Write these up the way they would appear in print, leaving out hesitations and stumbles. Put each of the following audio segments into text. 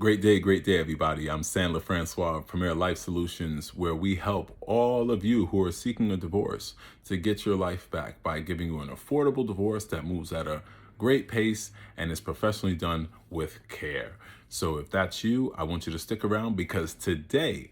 Great day, everybody. I'm Sandler Francois of Premier Life Solutions, where we help all of you who are seeking a divorce to get your life back by giving you an affordable divorce that moves at a great pace and is professionally done with care. So if that's you, I want you to stick around because today,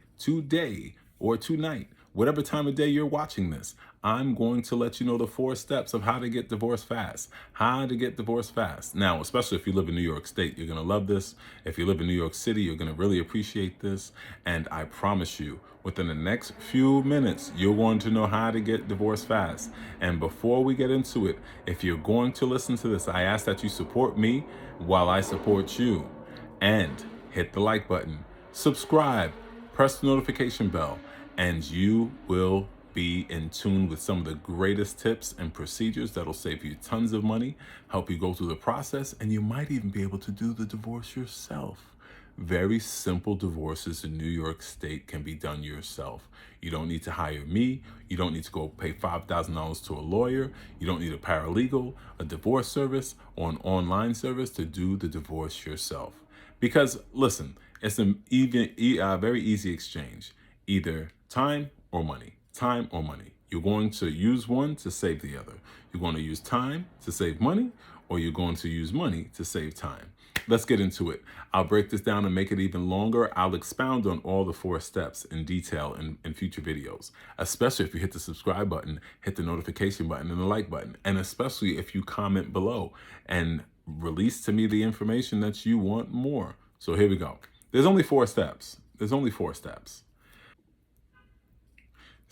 or tonight, whatever time of day you're watching this, I'm going to let you know the 4 steps of how to get divorced fast. How to get divorced fast. Now, especially if you live in New York State, you're going to love this. If you live in New York City, you're going to really appreciate this. And I promise you, within the next few minutes, you're going to know how to get divorced fast. And before we get into it, if you're going to listen to this, I ask that you support me while I support you. And hit the like button, subscribe, press the notification bell, and you will be in tune with some of the greatest tips and procedures that'll save you tons of money, help you go through the process, and you might even be able to do the divorce yourself. Very simple divorces in New York State can be done yourself. You don't need to hire me. You don't need to go pay $5,000 to a lawyer. You don't need a paralegal, a divorce service, or an online service to do the divorce yourself. Because listen, it's a very easy exchange. Either time or money. Time or money. You're going to use one to save the other. You're going to use time to save money, or you're going to use money to save time. Let's get into it. I'll break this down and make it even longer. I'll expound on all the 4 steps in detail in future videos, especially if you hit the subscribe button, hit the notification button, and the like button, and especially if you comment below and release to me the information that you want more. So here we go. There's only 4 steps.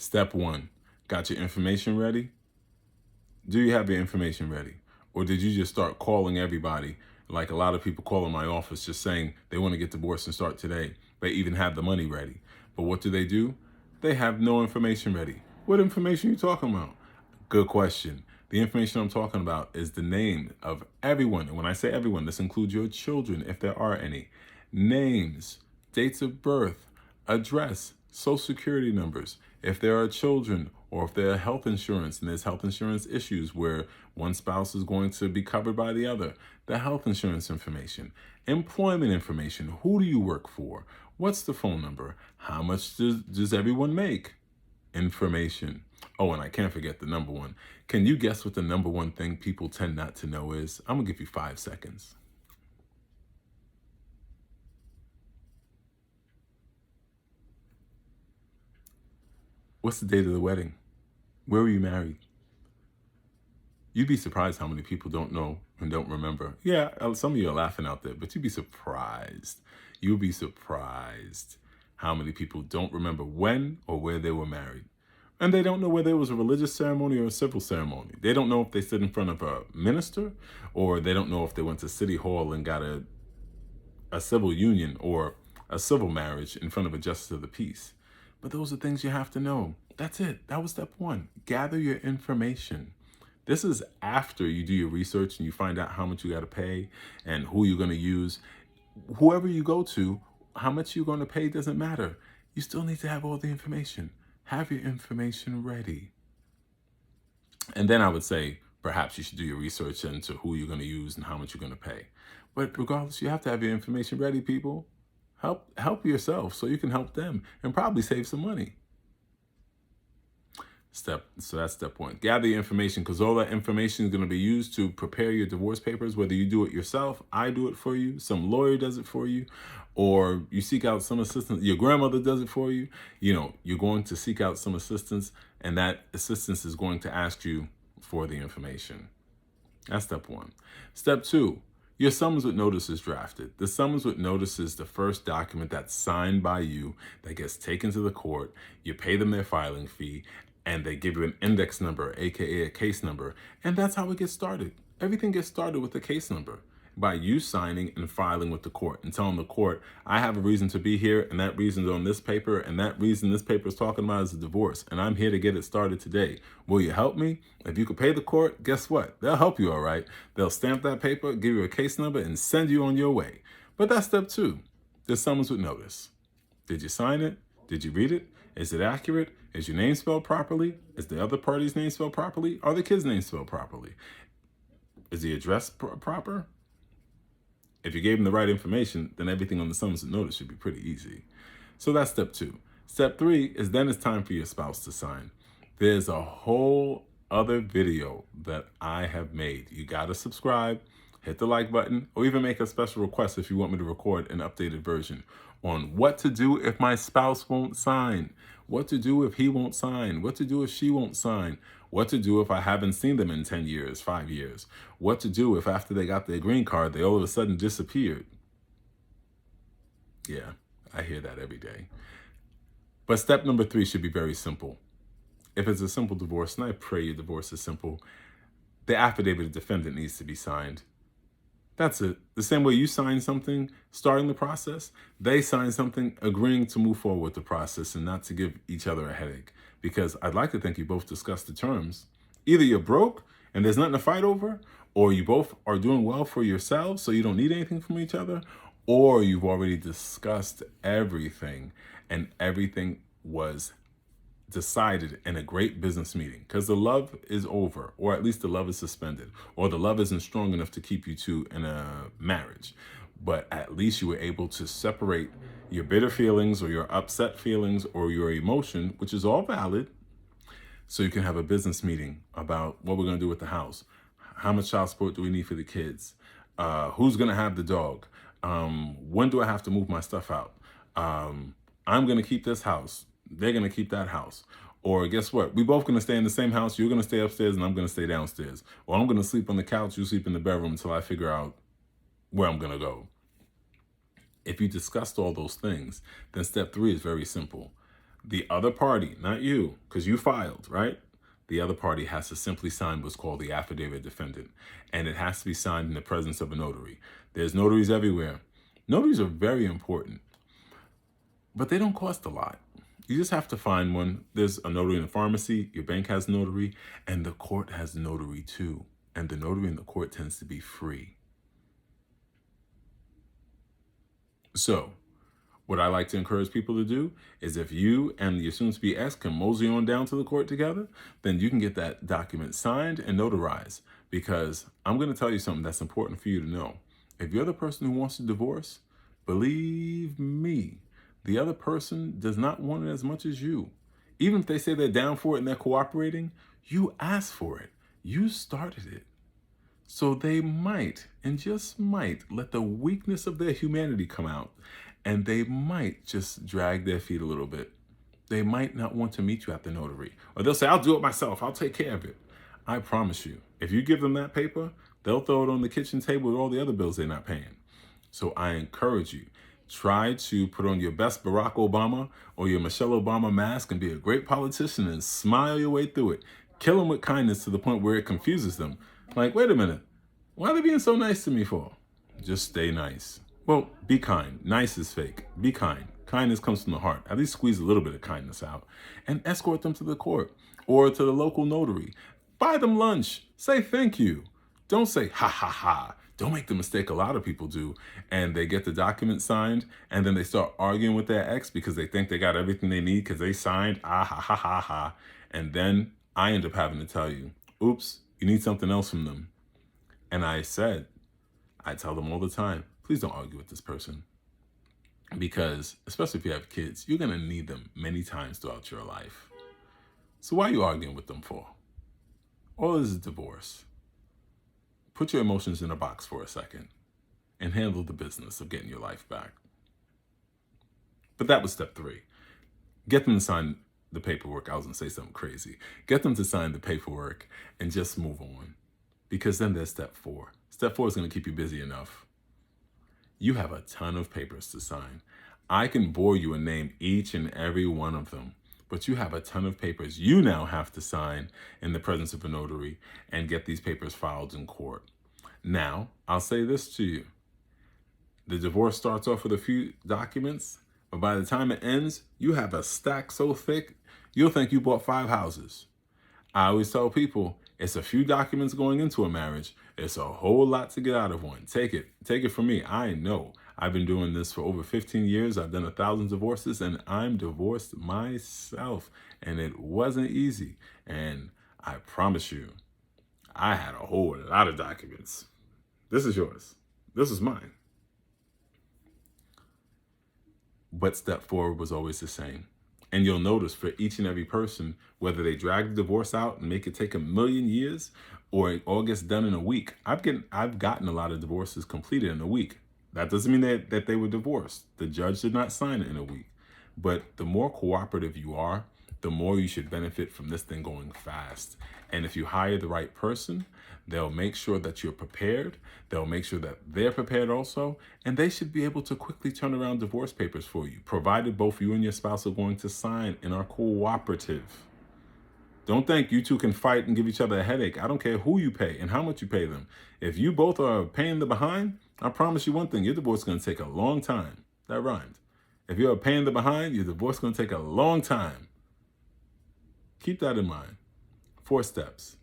Step 1, got your information ready? Do you have your information ready? Or did you just start calling everybody, like a lot of people call in my office just saying they want to get divorced and start today? They even have the money ready. But what do? They have no information ready. What information are you talking about? Good question. The information I'm talking about is the name of everyone. And when I say everyone, this includes your children, if there are any. Names, dates of birth, address, social security numbers. If there are children, or if there are health insurance and there's health insurance issues where one spouse is going to be covered by the other, the health insurance information, employment information, who do you work for? What's the phone number? How much does everyone make? Information. Oh, and I can't forget the number one. Can you guess what the number one thing people tend not to know is? I'm gonna give you 5 seconds. What's the date of the wedding? Where were you married? You'd be surprised how many people don't know and don't remember. Yeah, some of you are laughing out there, but you'd be surprised. You'd be surprised how many people don't remember when or where they were married. And they don't know whether it was a religious ceremony or a civil ceremony. They don't know if they stood in front of a minister, or they don't know if they went to City Hall and got a civil union or a civil marriage in front of a justice of the peace. But those are things you have to know. That's it. That was step 1. Gather your information. This is after you do your research and you find out how much you got to pay and who you're going to use. Whoever you go to, how much you're going to pay doesn't matter. You still need to have all the information. Have your information ready. And then I would say, perhaps you should do your research into who you're going to use and how much you're going to pay. But regardless, you have to have your information ready, people. Help yourself so you can help them and probably save some money. So that's step 1. Gather your information, because all that information is going to be used to prepare your divorce papers, whether you do it yourself, I do it for you, some lawyer does it for you, or you seek out some assistance, your grandmother does it for you. You're going to seek out some assistance, and that assistance is going to ask you for the information. That's step 1. Step 2, your summons with notice is drafted. The summons with notice is the first document that's signed by you that gets taken to the court. You pay them their filing fee, and they give you an index number, aka a case number, and that's how it gets started. Everything gets started with a case number, by you signing and filing with the court and telling the court, I have a reason to be here, and that reason's on this paper, and that reason this paper is talking about is a divorce, and I'm here to get it started today. Will you help me? If you could pay the court, guess what? They'll help you, all right. They'll stamp that paper, give you a case number, and send you on your way. But that's step 2, the summons with notice. Did you sign it? Did you read it? Is it accurate? Is your name spelled properly? Is the other party's name spelled properly? Are the kids' names spelled properly? Is the address proper? If you gave them the right information, then everything on the summons and notice should be pretty easy. So that's step 2. Step 3 is then it's time for your spouse to sign. There's a whole other video that I have made. You got to subscribe, hit the like button, or even make a special request if you want me to record an updated version on what to do if my spouse won't sign, what to do if he won't sign, what to do if she won't sign, what to do if I haven't seen them in 10 years, 5 years, what to do if after they got their green card, they all of a sudden disappeared. Yeah, I hear that every day. But step number 3 should be very simple. If it's a simple divorce, and I pray your divorce is simple, the affidavit of defendant needs to be signed. That's it. The same way you sign something starting the process, they sign something agreeing to move forward with the process and not to give each other a headache. Because I'd like to think you both discussed the terms. Either you're broke and there's nothing to fight over, or you both are doing well for yourselves so you don't need anything from each other, or you've already discussed everything and everything was decided in a great business meeting, because the love is over, or at least the love is suspended, or the love isn't strong enough to keep you two in a marriage. But at least you were able to separate your bitter feelings or your upset feelings or your emotion, which is all valid, so you can have a business meeting about what we're going to do with the house. How much child support do we need for the kids? Who's going to have the dog? When do I have to move my stuff out? I'm going to keep this house. They're going to keep that house. Or guess what? We both going to stay in the same house. You're going to stay upstairs and I'm going to stay downstairs. Or I'm going to sleep on the couch. You sleep in the bedroom until I figure out where I'm going to go. If you discussed all those things, then step 3 is very simple. The other party, not you, because you filed, right? The other party has to simply sign what's called the affidavit defendant. And it has to be signed in the presence of a notary. There's notaries everywhere. Notaries are very important, but they don't cost a lot. You just have to find one. There's a notary in the pharmacy, your bank has a notary, and the court has a notary too. And the notary in the court tends to be free. So what I like to encourage people to do is if you and your soon-to-be ex can mosey on down to the court together, then you can get that document signed and notarized. Because I'm going to tell you something that's important for you to know. If you're the person who wants to divorce, believe me, the other person does not want it as much as you. Even if they say they're down for it and they're cooperating, you asked for it. You started it. So they might, and just might, let the weakness of their humanity come out. And they might just drag their feet a little bit. They might not want to meet you at the notary. Or they'll say, I'll do it myself. I'll take care of it. I promise you, if you give them that paper, they'll throw it on the kitchen table with all the other bills they're not paying. So I encourage you, try to put on your best Barack Obama or your Michelle Obama mask and be a great politician and smile your way through it. Kill them with kindness to the point where it confuses them. Like, wait a minute, why are they being so nice to me for? Just stay nice. Well, be kind. Nice is fake. Be kind. Kindness comes from the heart. At least squeeze a little bit of kindness out and escort them to the court or to the local notary. Buy them lunch. Say thank you. Don't say ha ha ha. Don't make the mistake a lot of people do, and they get the document signed and then they start arguing with their ex because they think they got everything they need because they signed ha ha ha ha ha. And then I end up having to tell you, oops, you need something else from them. And I tell them all the time, please don't argue with this person. Because, especially if you have kids, you're going to need them many times throughout your life. So why are you arguing with them for? All this is divorce. Put your emotions in a box for a second and handle the business of getting your life back. But that was step 3. Get them to sign the paperwork. I was going to say something crazy. Get them to sign the paperwork and just move on. Because then there's step 4. Step 4 is going to keep you busy enough. You have a ton of papers to sign. I can bore you and name each and every one of them, but you have a ton of papers you now have to sign in the presence of a notary and get these papers filed in court. Now, I'll say this to you. The divorce starts off with a few documents, but by the time it ends, you have a stack so thick, you'll think you bought 5 houses. I always tell people, it's a few documents going into a marriage. It's a whole lot to get out of one. Take it from me. I know. I've been doing this for over 15 years. I've done 1,000 divorces and I'm divorced myself. And it wasn't easy. And I promise you, I had a whole lot of documents. This is yours. This is mine. but step forward was always the same. And you'll notice for each and every person, whether they drag the divorce out and make it take 1,000,000 years or it all gets done in a week. I've gotten a lot of divorces completed in a week. That doesn't mean that they were divorced. The judge did not sign it in a week. But the more cooperative you are, the more you should benefit from this thing going fast. And if you hire the right person, they'll make sure that you're prepared. They'll make sure that they're prepared also. And they should be able to quickly turn around divorce papers for you, provided both you and your spouse are going to sign and are cooperative. Don't think you two can fight and give each other a headache. I don't care who you pay and how much you pay them. If you both are paying the behind, I promise you one thing, your divorce is going to take a long time. That rhymed. If you're paying the behind, your divorce is going to take a long time. Keep that in mind. 4 steps.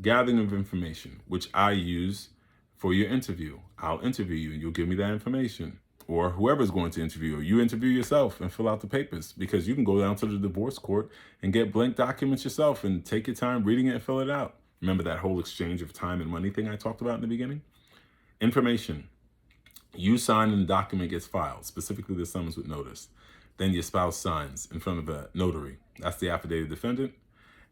Gathering of information, which I use for your interview. I'll interview you and you'll give me that information. Or whoever's going to interview you, you interview yourself and fill out the papers, because you can go down to the divorce court and get blank documents yourself and take your time reading it and fill it out. Remember that whole exchange of time and money thing I talked about in the beginning? Information. You sign and the document gets filed, specifically the summons with notice. Then your spouse signs in front of a notary. That's the affidavit defendant.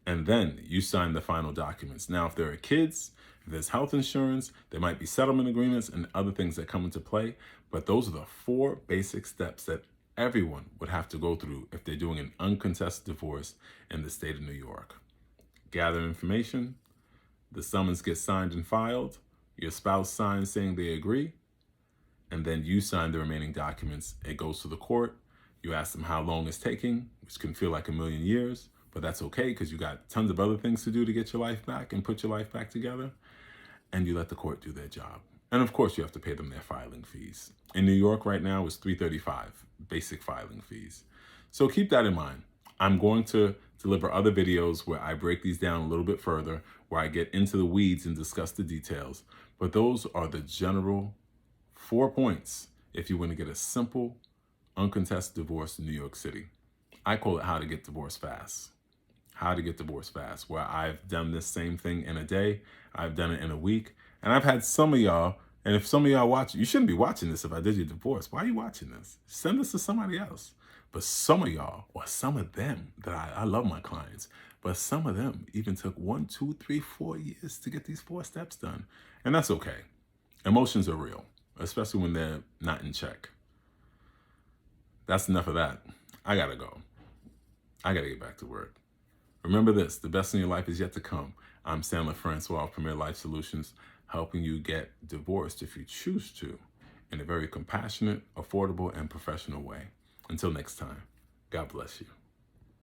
And then you sign the final documents. Now, if there are kids, if there's health insurance, there might be settlement agreements and other things that come into play. But those are the 4 basic steps that everyone would have to go through if they're doing an uncontested divorce in the state of New York. Gather information, the summons gets signed and filed, your spouse signs saying they agree, and then you sign the remaining documents. It goes to the court. You ask them how long it's taking, which can feel like 1,000,000 years, but that's okay because you got tons of other things to do to get your life back and put your life back together. And you let the court do their job. And of course, you have to pay them their filing fees. In New York right now, it's $335, basic filing fees. So keep that in mind. I'm going to deliver other videos where I break these down a little bit further, where I get into the weeds and discuss the details. But those are the general 4 points if you want to get a simple, uncontested divorce in New York City. I call it how to get divorced fast. How to get divorced fast, where I've done this same thing in a day. I've done it in a week. And I've had some of y'all, and if some of y'all watch, you shouldn't be watching this if I did your divorce. Why are you watching this? Send this to somebody else. But some of y'all, or some of them, that I love my clients, but some of them even took 1, 2, 3, 4 years to get these 4 steps done. And that's okay. Emotions are real, especially when they're not in check. That's enough of that. I gotta go. I gotta get back to work. Remember this, the best in your life is yet to come. I'm Stanley Francois of Premier Life Solutions, helping you get divorced if you choose to, in a very compassionate, affordable, and professional way. Until next time, God bless you.